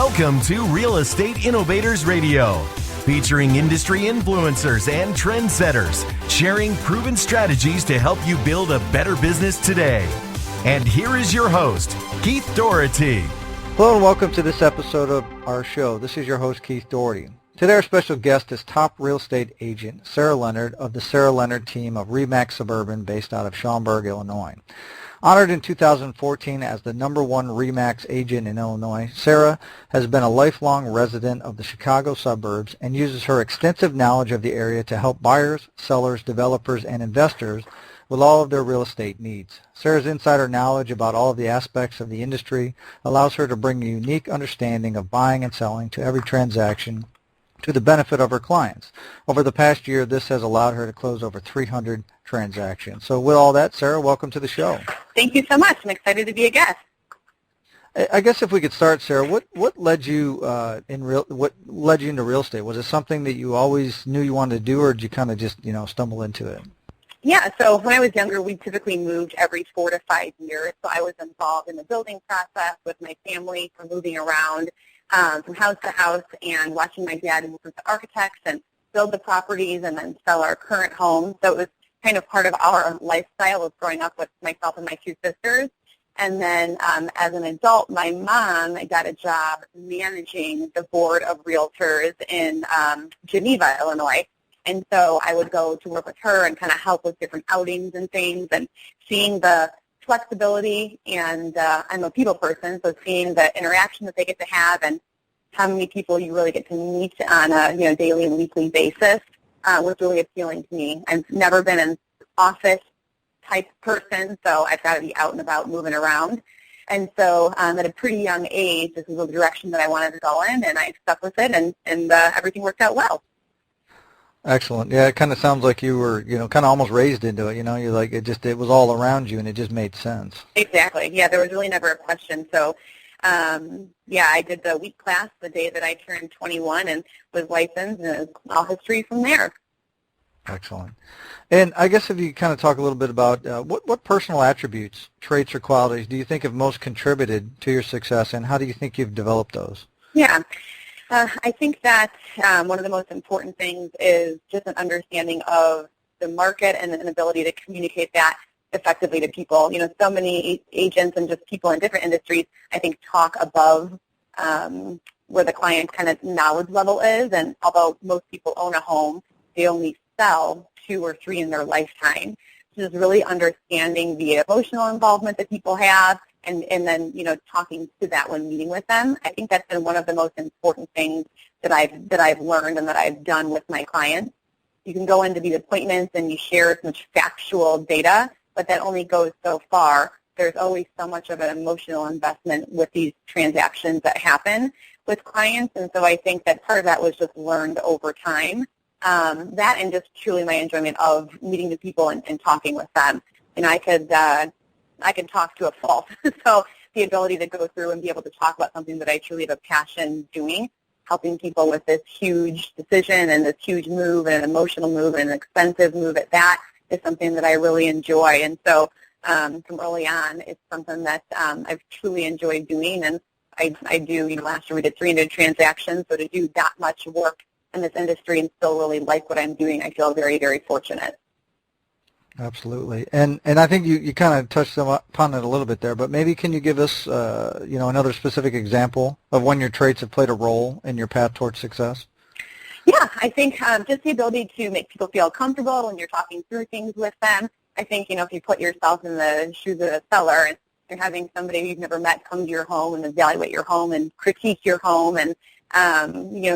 Welcome to Real Estate Innovators Radio, featuring industry influencers and trendsetters, sharing proven strategies to help you build a better business today. And here is your host, Keith Doherty. Hello and welcome to this episode of our show. This is your host, Keith Doherty. Today our special guest is top real estate agent Sara-Leonard of the Sara-Leonard team of RE/MAX Suburban based out of Schaumburg, Illinois. Honored in 2014 as the #1 RE/MAX agent in Illinois, Sara has been a lifelong resident of the Chicago suburbs and uses her extensive knowledge of the area to help buyers, sellers, developers, and investors with all of their real estate needs. Sara's insider knowledge about all of the aspects of the industry allows her to bring a unique understanding of buying and selling to every transaction to the benefit of her clients. Over the past year, this has allowed her to close over 300 transactions. So with all that, Sara, welcome to the show. Thank you so much. I'm excited to be a guest. I guess if we could start, Sara, what led you into real estate? Was it something that you always knew you wanted to do, or did you kind of just stumble into it? Yeah, so when I was younger, we typically moved every 4 to 5 years. So I was involved in the building process with my family for moving around from house to house and watching my dad move with the architects and build the properties and then sell our current home. So it was kind of part of our lifestyle of growing up with myself and my 2 sisters. And then as an adult, my mom got a job managing the board of realtors in Geneva, Illinois. And so I would go to work with her and kind of help with different outings and things, and seeing the flexibility, and I'm a people person, so seeing the interaction that they get to have and how many people you really get to meet on a daily and weekly basis was really appealing to me. I've never been an office type person, so I've got to be out and about moving around. And so at a pretty young age, this was the direction that I wanted to go in, and I stuck with it, and everything worked out well. Excellent. Yeah, it kind of sounds like you were, kind of almost raised into it. You're like, it was all around you, and it just made sense. Exactly. Yeah, there was really never a question. So, I did the week class the day that I turned 21 and was licensed, and it was all history from there. Excellent. And I guess if you kind of talk a little bit about what personal attributes, traits, or qualities do you think have most contributed to your success, and how do you think you've developed those? Yeah. I think that one of the most important things is just an understanding of the market and an ability to communicate that effectively to people. So many agents and just people in different industries, I think, talk above where the client's kind of knowledge level is. And although most people own a home, they only sell 2 or 3 in their lifetime. So just really understanding the emotional involvement that people have, and then, talking to that when meeting with them. I think that's been one of the most important things that I've learned and that I've done with my clients. You can go into these appointments and you share as much factual data, but that only goes so far. There's always so much of an emotional investment with these transactions that happen with clients, and so I think that part of that was just learned over time. That and just truly my enjoyment of meeting the people and talking with them. I can talk to a fault. So the ability to go through and be able to talk about something that I truly have a passion doing, helping people with this huge decision and this huge move and an emotional move and an expensive move at that, is something that I really enjoy. And so from early on, it's something that I've truly enjoyed doing. And I do, last year we did 300 transactions, so to do that much work in this industry and still really like what I'm doing, I feel very, very fortunate. Absolutely. And I think you kind of touched upon it a little bit there, but maybe can you give us, another specific example of when your traits have played a role in your path towards success? Yeah, I think just the ability to make people feel comfortable when you're talking through things with them. I think, if you put yourself in the shoes of a seller and you're having somebody you've never met come to your home and evaluate your home and critique your home and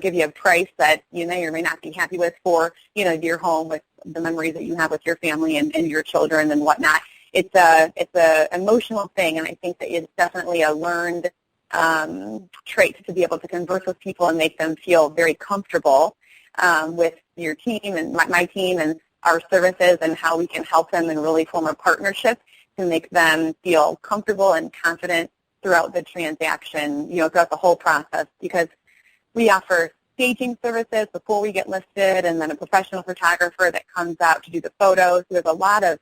give you a price that you may or may not be happy with for, your home with the memories that you have with your family and your children and whatnot. It's a emotional thing, and I think that it's definitely a learned trait to be able to converse with people and make them feel very comfortable with your team and my team and our services and how we can help them and really form a partnership to make them feel comfortable and confident throughout the transaction, throughout the whole process, because we offer staging services before we get listed, and then a professional photographer that comes out to do the photos. There's a lot of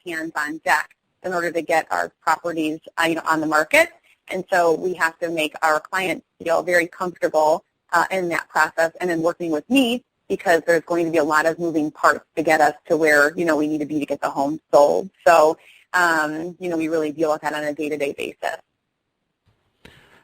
hands on deck in order to get our properties, on the market. And so we have to make our clients feel very comfortable in that process and in working with me, because there's going to be a lot of moving parts to get us to where, we need to be to get the home sold. So, we really deal with that on a day-to-day basis.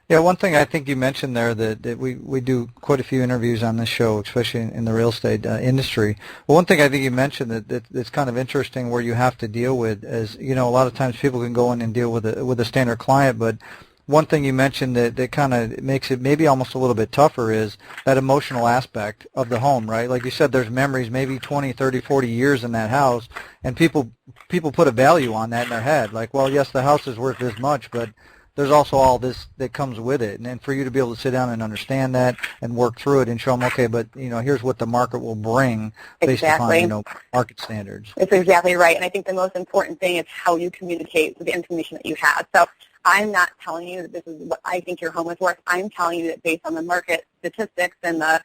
Yeah, one thing I think you mentioned there that we do quite a few interviews on this show, especially in the real estate industry. Well, one thing I think you mentioned that's kind of interesting where you have to deal with is, a lot of times people can go in and deal with a standard client, but one thing you mentioned that kind of makes it maybe almost a little bit tougher is that emotional aspect of the home, right? Like you said, there's memories, maybe 20, 30, 40 years in that house, and people put a value on that in their head. Like, well, yes, the house is worth this much, but there's also all this that comes with it. And for you to be able to sit down and understand that and work through it and show them, okay, but, here's what the market will bring based upon, market standards. It's exactly right. And I think the most important thing is how you communicate the information that you have. So I'm not telling you that this is what I think your home is worth. I'm telling you that based on the market statistics and the,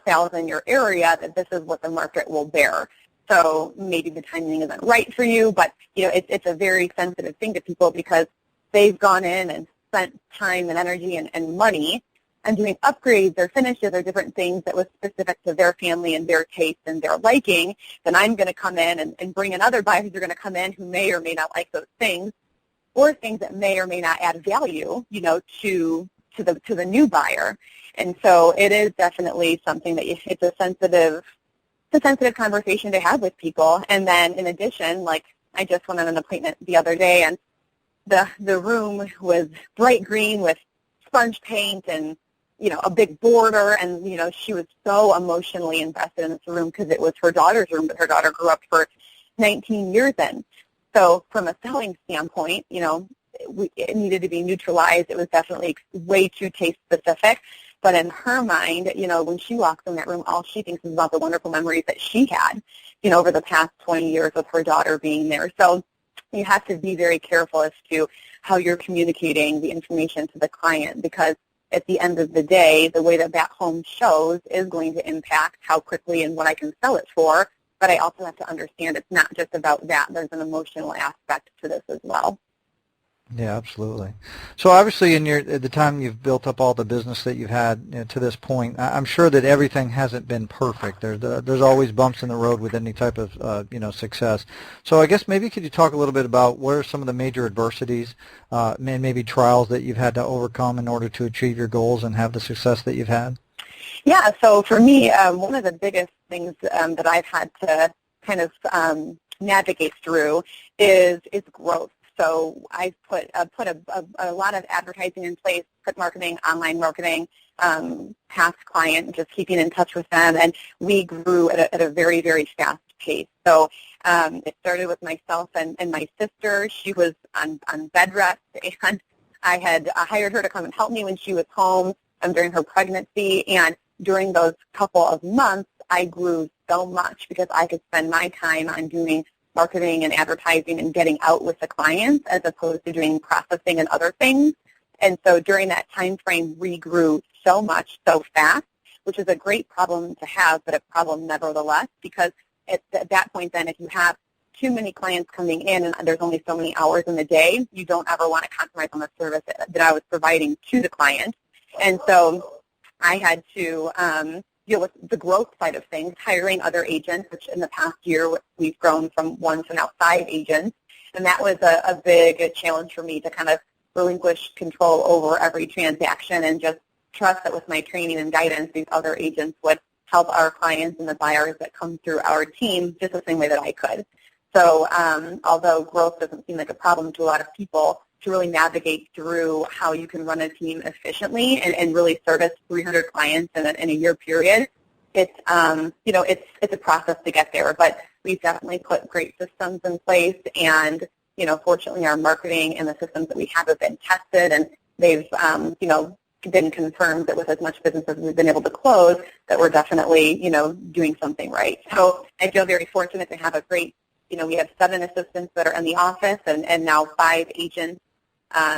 sales in your area, that this is what the market will bear. So maybe the timing isn't right for you, but, it's a very sensitive thing to people because they've gone in and spent time and energy and money on doing upgrades or finishes or different things that was specific to their family and their taste and their liking. Then I'm going to come in and bring in other buyers who are going to come in who may or may not like those things, or things that may or may not add value, to the new buyer. And so it is definitely something that it's a sensitive conversation to have with people. And then in addition, like I just went on an appointment the other day, and the room was bright green with sponge paint and, a big border. And, she was so emotionally invested in this room because it was her daughter's room that her daughter grew up for 19 years in. So from a selling standpoint, it needed to be neutralized. It was definitely way too taste specific. But in her mind, when she walks in that room, all she thinks is about the wonderful memories that she had, over the past 20 years with her daughter being there. So you have to be very careful as to how you're communicating the information to the client, because at the end of the day, the way that home shows is going to impact how quickly and what I can sell it for. But I also have to understand it's not just about that. There's an emotional aspect to this as well. Yeah, absolutely. So obviously at the time you've built up all the business that you've had to this point, I'm sure that everything hasn't been perfect. There's always bumps in the road with any type of success. So I guess maybe could you talk a little bit about what are some of the major adversities, maybe trials that you've had to overcome in order to achieve your goals and have the success that you've had? Yeah, so for me, one of the biggest things that I've had to kind of navigate through is growth. So I've put a lot of advertising in place, put marketing, online marketing, past client, just keeping in touch with them, and we grew at a very, very fast pace. So it started with myself and my sister. She was on bed rest, and I had hired her to come and help me when she was home during her pregnancy, and during those couple of months, I grew so much because I could spend my time on doing marketing and advertising and getting out with the clients as opposed to doing processing and other things. And so during that time frame, we grew so much so fast, which is a great problem to have, but a problem nevertheless, because at that point then, if you have too many clients coming in and there's only so many hours in the day, you don't ever want to compromise on the service that I was providing to the client. And so I had to deal with the growth side of things, hiring other agents, which in the past year we've grown from 1 to now 5 agents. And that was a big challenge for me to kind of relinquish control over every transaction and just trust that with my training and guidance, these other agents would help our clients and the buyers that come through our team just the same way that I could. So although growth doesn't seem like a problem to a lot of people, to really navigate through how you can run a team efficiently and really service 300 clients in a year period, it's a process to get there. But we've definitely put great systems in place, and fortunately our marketing and the systems that we have been tested, and they've been confirmed that with as much business as we've been able to close, that we're definitely doing something right. So I feel very fortunate to have a great. We have 7 assistants that are in the office, and now 5 agents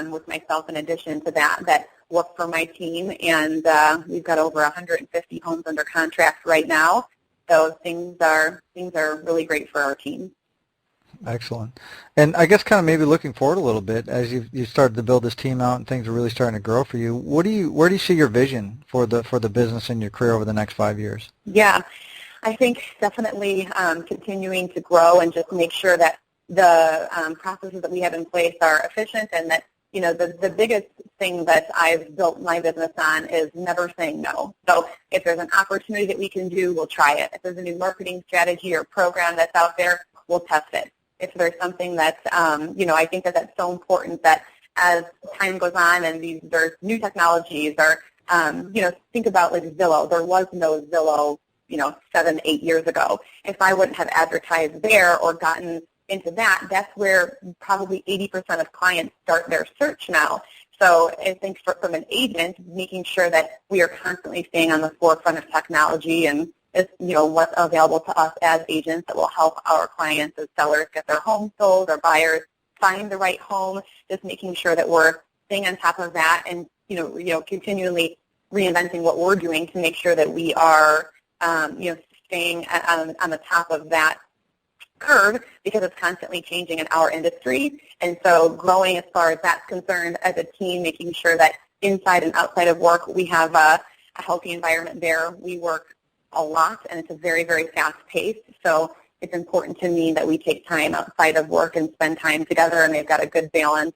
with myself in addition to that work for my team. And we've got over 150 homes under contract right now. So things are really great for our team. Excellent. And I guess kind of maybe looking forward a little bit as you started to build this team out and things are really starting to grow for you. Where do you see your vision for the business and your career over the next 5 years? Yeah, I think definitely continuing to grow and just make sure that the processes that we have in place are efficient, and that, you know, the biggest thing that I've built my business on is never saying no. So if there's an opportunity that we can do, we'll try it. If there's a new marketing strategy or program that's out there, we'll test it. If there's something that's, you know, I think that that's so important that as time goes on and there's new technologies, or, you know, think about like Zillow. There was no Zillow, you know, 7, 8 years ago. If I wouldn't have advertised there or gotten into that, that's where probably 80% of clients start their search now. So I think from an agent, making sure that we are constantly staying on the forefront of technology and, you know, what's available to us as agents that will help our clients as sellers get their home sold, or buyers find the right home, just making sure that we're staying on top of that, and, you know, continually reinventing what we're doing to make sure that we are, you know, staying on the top of that curve, because it's constantly changing in our industry. And so growing as far as that's concerned as a team, making sure that inside and outside of work we have a healthy environment there. We work a lot, and it's a very, very fast pace. So it's important to me that we take time outside of work and spend time together, and they've got a good balance,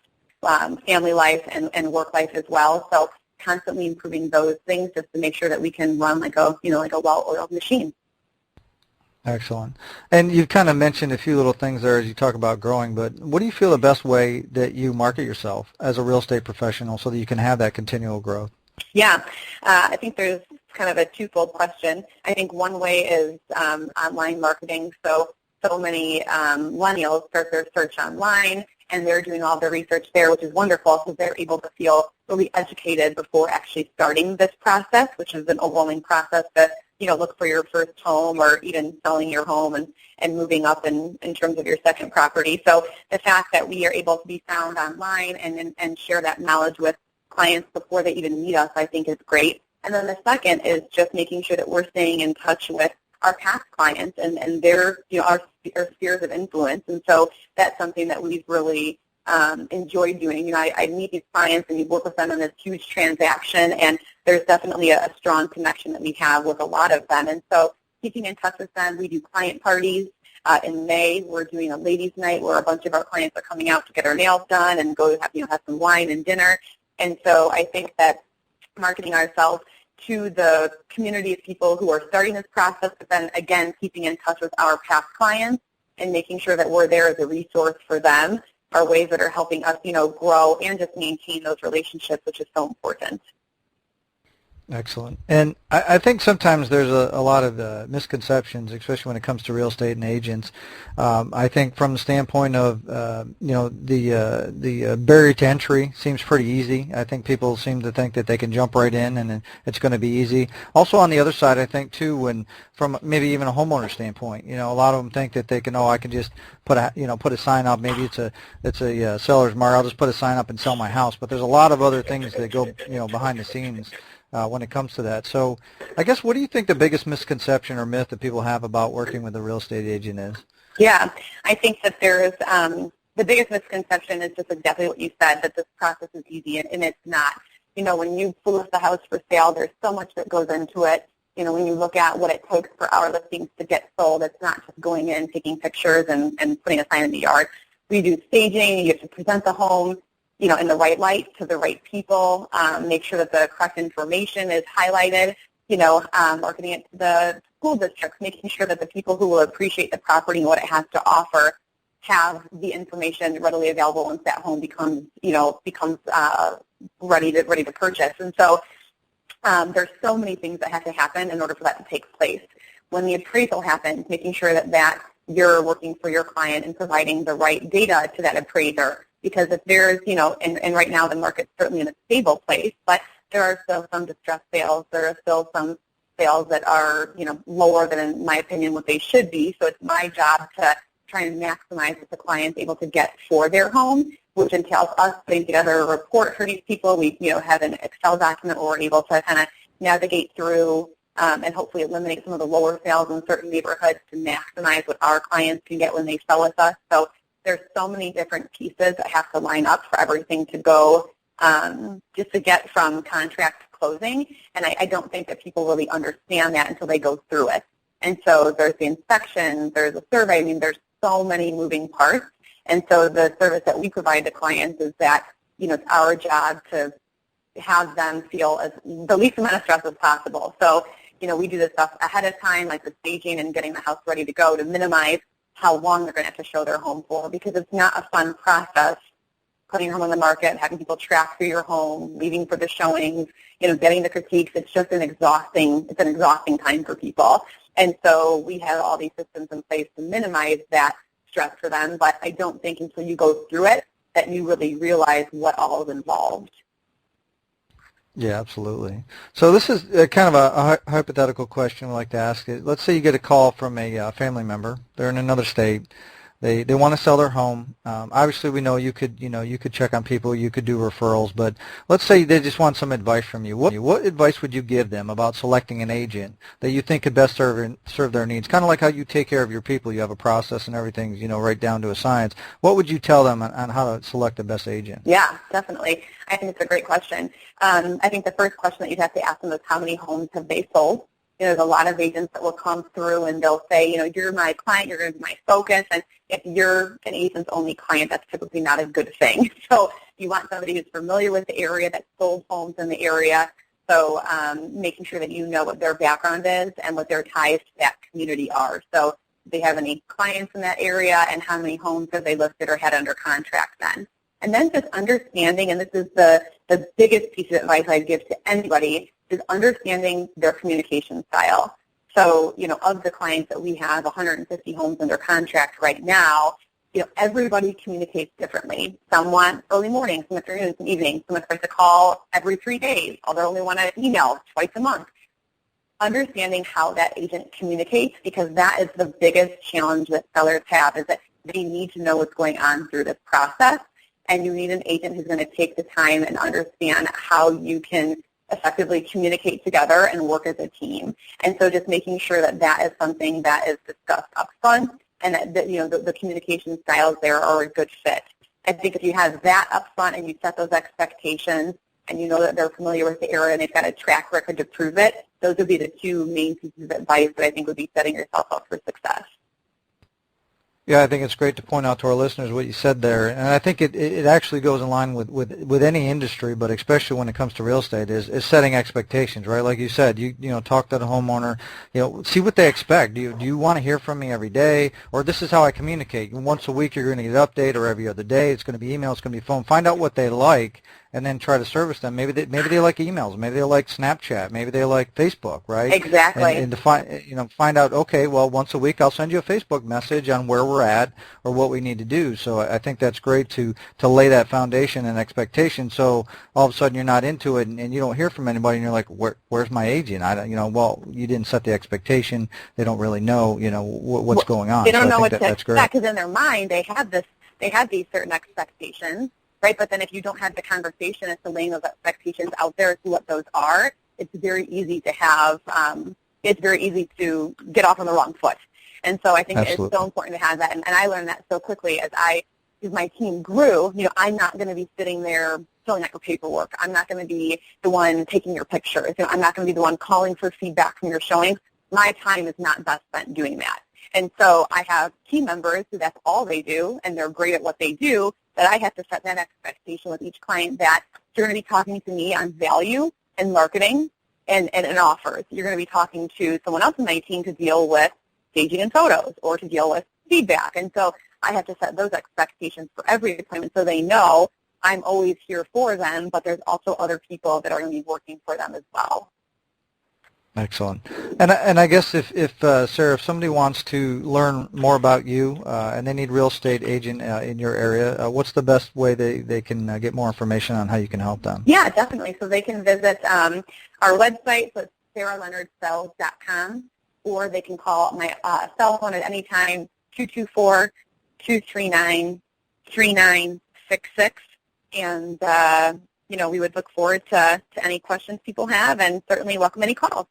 family life and work life as well. So constantly improving those things just to make sure that we can run like a, you know, like a well-oiled machine. Excellent. And you've kind of mentioned a few little things there as you talk about growing, but what do you feel the best way that you market yourself as a real estate professional so that you can have that continual growth? Yeah, I think there's kind of a twofold question. I think one way is online marketing. So many millennials start their search online, and they're doing all their research there, which is wonderful, so they're able to feel really educated before actually starting this process, which is an overwhelming process to, you know, look for your first home, or even selling your home and moving up in terms of your second property. So the fact that we are able to be found online and share that knowledge with clients before they even meet us, I think is great. And then the second is just making sure that we're staying in touch with our past clients and their, you know, our spheres of influence. And so that's something that we've really enjoyed doing. You know, I meet these clients and you work with them in this huge transaction, and there's definitely a strong connection that we have with a lot of them. And so keeping in touch with them, we do client parties. In May, we're doing a ladies' night where a bunch of our clients are coming out to get our nails done and go have, you know, have some wine and dinner. And so I think that marketing ourselves to the community of people who are starting this process, but then again keeping in touch with our past clients and making sure that we're there as a resource for them are ways that are helping us, you know, grow and just maintain those relationships, which is so important. Excellent. And I think sometimes there's a lot of misconceptions, especially when it comes to real estate and agents. I think from the standpoint of, you know, the barrier to entry seems pretty easy. I think people seem to think that they can jump right in and it's going to be easy. Also on the other side, I think too, when from maybe even a homeowner standpoint, you know, a lot of them think that they can, I can just put a sign up. Maybe it's a seller's market. I'll just put a sign up and sell my house. But there's a lot of other things that go, you know, behind the scenes when it comes to that. So I guess what do you think the biggest misconception or myth that people have about working with a real estate agent is? Yeah, I think that there's the biggest misconception is just exactly what you said, that this process is easy, and it's not. You know, when you list a house for sale, there's so much that goes into it. You know, when you look at what it takes for our listings to get sold, it's not just going in, taking pictures, and putting a sign in the yard. We do staging. You have to present the home, you know, in the right light to the right people, make sure that the correct information is highlighted, you know, marketing it to the school districts, making sure that the people who will appreciate the property and what it has to offer have the information readily available once that home becomes ready to purchase. And so there's so many things that have to happen in order for that to take place. When the appraisal happens, making sure that you're working for your client and providing the right data to that appraiser. Because if there's, you know, and right now the market's certainly in a stable place, but there are still some distressed sales. There are still some sales that are, you know, lower than, in my opinion, what they should be. So it's my job to try and maximize what the client's able to get for their home, which entails us putting together a report for these people. We, you know, have an Excel document where we're able to kind of navigate through and hopefully eliminate some of the lower sales in certain neighborhoods to maximize what our clients can get when they sell with us. So there's so many different pieces that have to line up for everything to go just to get from contract to closing. And I don't think that people really understand that until they go through it. And so there's the inspection, there's a survey. I mean, there's so many moving parts. And so the service that we provide to clients is that, it's our job to have them feel as the least amount of stress as possible. So, we do this stuff ahead of time, like the staging and getting the house ready to go, to minimize how long they're going to have to show their home for, because it's not a fun process putting your home on the market, having people track through your home, leaving for the showings, getting the critiques. It's just an exhausting time for people. And so we have all these systems in place to minimize that stress for them, but I don't think until you go through it that you really realize what all is involved. Yeah, absolutely. So this is kind of a hypothetical question I like to ask. Let's say you get a call from a family member. They're in another state. They want to sell their home. Obviously, we know you could check on people, you could do referrals, but let's say they just want some advice from you. What advice would you give them about selecting an agent that you think could best serve their needs? Kind of like how you take care of your people. You have a process and everything, right down to a science. What would you tell them on how to select the best agent? Yeah, definitely. I think it's a great question. I think the first question that you'd have to ask them is how many homes have they sold? There's a lot of agents that will come through and they'll say, you're my client, you're going to be my focus, and if you're an agent's only client, that's typically not a good thing. So you want somebody who's familiar with the area, that sold homes in the area, so making sure that you know what their background is and what their ties to that community are. So do they have any clients in that area, and how many homes have they listed or had under contract then? And then just understanding, and this is the biggest piece of advice I'd give to anybody, is understanding their communication style. So, of the clients that we have, 150 homes under contract right now, everybody communicates differently. Some want early mornings, some afternoons, some evenings. Some expect to call every 3 days. Others only want to email twice a month. Understanding how that agent communicates, because that is the biggest challenge that sellers have, is that they need to know what's going on through this process, and you need an agent who's going to take the time and understand how you can effectively communicate together and work as a team. And so just making sure that that is something that is discussed up front, and that the communication styles there are a good fit. I think if you have that up front and you set those expectations, and you know that they're familiar with the area and they've got a track record to prove it, those would be the two main pieces of advice that I think would be setting yourself up for success. Yeah, I think it's great to point out to our listeners what you said there, and I think it actually goes in line with any industry, but especially when it comes to real estate, is setting expectations, right? Like you said, you talk to the homeowner, see what they expect. Do you want to hear from me every day, or this is how I communicate? Once a week you're going to get an update, or every other day it's going to be email, it's going to be phone. Find out what they like, and then try to service them. Maybe they like emails, maybe they like Snapchat, maybe they like Facebook, right? Exactly. And to find out, okay, well, once a week I'll send you a Facebook message on where we're at or what we need to do. So I think that's great to lay that foundation and expectation. So all of a sudden you're not into it and you don't hear from anybody, and you're like, where's my agent? Well, you didn't set the expectation. They don't really know, what's going on. They don't know what to expect, because in their mind they have these certain expectations. Right, but then if you don't have the conversation as to laying those expectations out there as to what those are, it's very easy to have. It's very easy to get off on the wrong foot, and so I think It's so important to have that. And I learned that so quickly as my team grew. I'm not going to be sitting there filling out your paperwork. I'm not going to be the one taking your pictures. I'm not going to be the one calling for feedback from your showings. My time is not best spent doing that. And so I have team members who that's all they do, and they're great at what they do, that I have to set that expectation with each client that you're going to be talking to me on value and marketing and offers. You're going to be talking to someone else in my team to deal with staging and photos or to deal with feedback. And so I have to set those expectations for every appointment so they know I'm always here for them, but there's also other people that are going to be working for them as well. Excellent. And I guess if Sarah, if somebody wants to learn more about you and they need a real estate agent in your area, what's the best way they can get more information on how you can help them? Yeah, definitely. So they can visit our website, so it's sara-leonardsells.com, or they can call my cell phone at any time, 224-239-3966, and we would look forward to any questions people have, and certainly welcome any calls.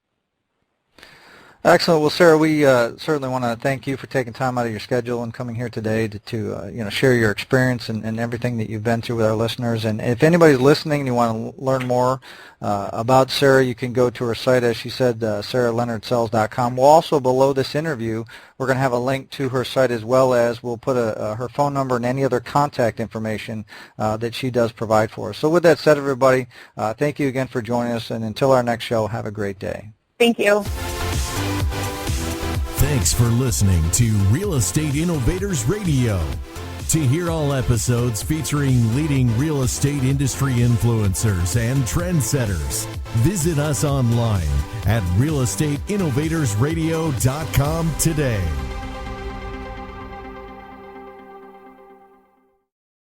Excellent. Well, Sarah, we certainly want to thank you for taking time out of your schedule and coming here today to share your experience and everything that you've been through with our listeners. And if anybody's listening and you want to learn more about Sarah, you can go to her site, as she said, sara-leonardsells.com. We'll also, below this interview, we're going to have a link to her site, as well as we'll put her phone number and any other contact information that she does provide for us. So with that said, everybody, thank you again for joining us. And until our next show, have a great day. Thank you. Thanks for listening to Real Estate Innovators Radio. To hear all episodes featuring leading real estate industry influencers and trendsetters, visit us online at realestateinnovatorsradio.com today.